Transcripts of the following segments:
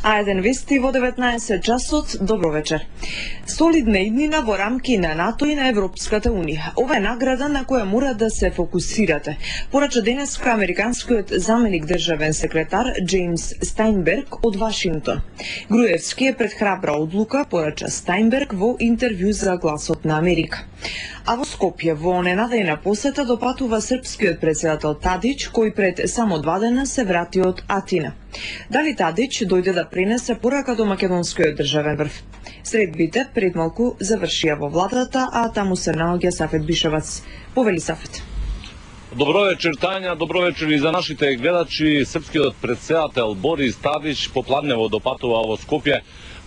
А1 вести во 19 часот. Добро вечер. Солидна иднина во рамки на НАТО и на Европската Унија. Ова е награда на која мора да се фокусирате, порача денеска американскиот заменик државен секретар Джеймс Стајнберг од Вашингтон. Груевски е пред храбра одлука, порача Стајнберг во интервју за Гласот на Америка. А во Скопје во ненадејна посета допатува српскиот председател Тадич, кој пред само 2 дена се врати од Атина. Дали Тадич дојде да пренесе порака до македонскиот државен врв? Средбите пред малку завршија во владата, а таму се наоѓа Сафет Бишевац. Повели Сафет. Добро вечер, Тања, добро вечер и за нашите гледачи. Српскиот председател Борис Тадич попладнево допатува во Скопје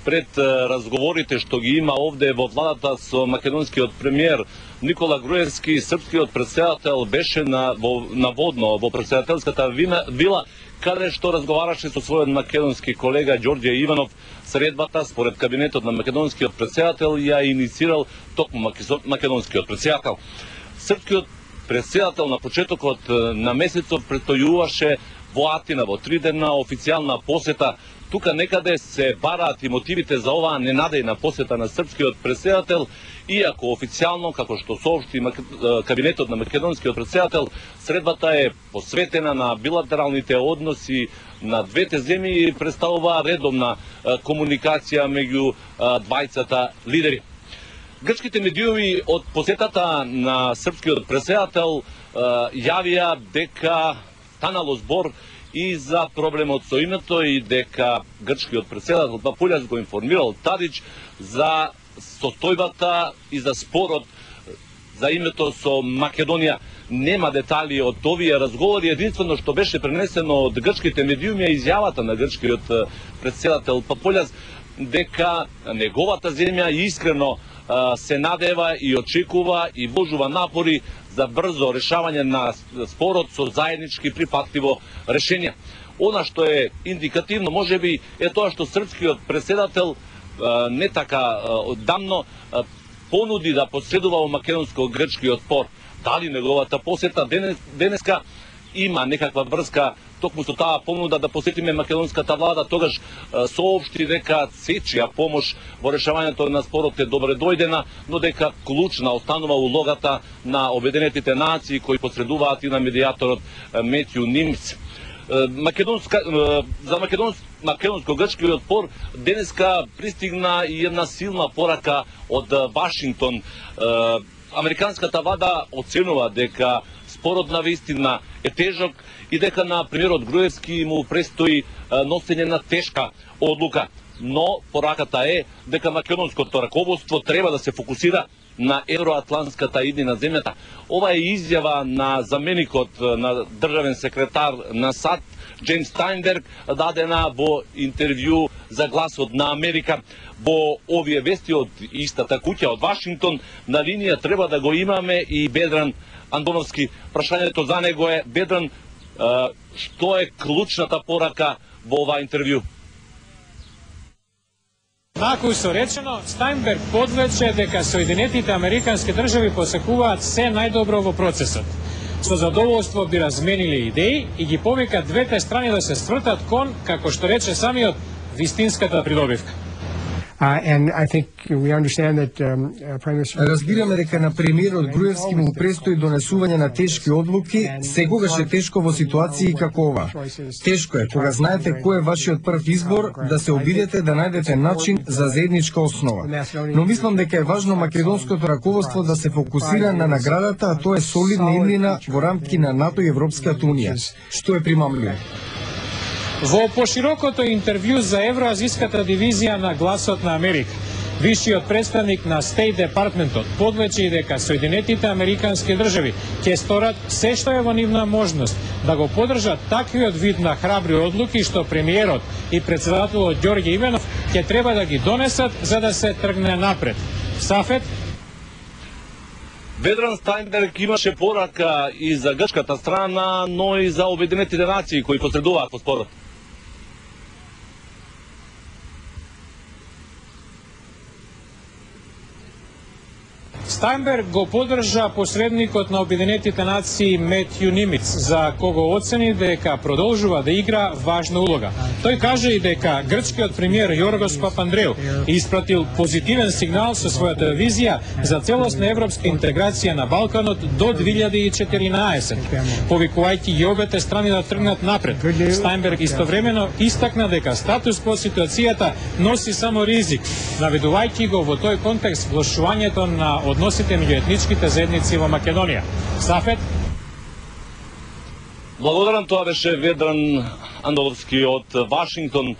пред разговорите што ги има овде во владата со македонскиот премиер Никола Груевски. Српскиот председател беше наводно во председателската вила, каде што разговараше со својот македонски колега Ѓорѓе Иванов. Средбата, според кабинетот на македонскиот председател, ја инициирал токму македонскиот председател. Српскиот председател на почетокот на месецот престојуваше во Атина во 3 дена официјална посета. Тука некаде се бараат и мотивите за оваа ненадејна посета на српскиот председател, иако официјално, како што соопшти кабинетот на македонскиот председател, средбата е посветена на билатералните односи на двете земји и представува редовна комуникација меѓу двајцата лидери. Грчките медиуми од посетата на српскиот председател јавија дека станало збор и за проблемот со името и дека грчкиот председател Папулјас го информирал Тадич за состојбата и за спорот за името со Македонија. Нема детали од овие разговори, единствено што беше пренесено од грчките медиуми е изјавата на грчкиот председател Папулјас дека неговата земја искрено се надева и очекува и вложува напори за брзо решавање на спорот со заеднички припатливо решение. Она што е индикативно можеби е тоа што српскиот председател не така одамно понуди да посредува во македонско-грчкиот спор. Дали неговата посета денеска има некаква врска токму со таа понуда да посетиме македонската влада, тогаш соопшти дека сечија помош во решавањето на спорот е добре дојдена, но дека клучна останува улогата на Обединетите нации кои посредуваат и на медијаторот Метју Нимц. За македонско-грчкиот спор денеска пристигна и една силна порака од Вашингтон. Американската влада оценува дека спорот на вистина е тежок и дека на премиерот Груевски му престои носење на тешка одлука. Но пораката е дека македонското раководство треба да се фокусира на евроатлантската иднина земјата. Ова е изјава на заменикот на државен секретар на САД Джеймс Стајнберг, дадена во интервју за Гласот на Америка. Во овие вести од истата куќа од Вашингтон на линија треба да го имаме и Бедран Андоновски. Прашањето за него е: Бедран, што е клучната порака во ова интервју? Наку со речено, Стајнберг подвече дека Соединетите Американски држави посекуваат се најдобро во процесот. Со задоволство би разменили идеи и ги повика двете страни да се свртат кон, како што рече самиот, вистинската придобивка. Разбираме дека на премиерот Груевски му престои донесување на тешки одлуки, секогаш е тешко во ситуации како ова. Тешко е кога знаете кој е вашиот прв избор, да се обидете да најдете начин за заедничка основа. Но мислам дека е важно македонското раководство да се фокусира на наградата, а тоа е солидна иднина во рамки на НАТО и Европската Унија, што е примамливо. Во поширокото интервју за Евроазиската дивизија на Гласот на Америка, висшиот представник на Стейт Департментот подвече и дека Соединетите Американски држави ќе сторат се што е во нивна можност да го поддржат таквиот вид на храбри одлуки што премиерот и председателот Ѓорѓе Иванов ќе треба да ги донесат за да се тргне напред. Сафет? Бедран Стајнберг имаше порака и за грчката страна, но и за Обединетите нации кои посредуваат во спорот. Стајнберг го поддржа посредникот на Обединетите нации Метју Нимиц, за кого оцени дека продолжува да игра важна улога. Тој каже и дека грчкиот премиер Јоргос Папандреу испратил позитивен сигнал со својата визија за целосна европска интеграција на Балканот до 2014, повикувајќи ги обете страни да тргнат напред. Стајнберг истовремено истакна дека статус по ситуацијата носи само ризик, наведувајќи го во тој контекст влошувањето на односите меѓу етничките заедници во Македонија. Сафет? Благодарам, тоа беше Ведран Андоловски од Вашингтон.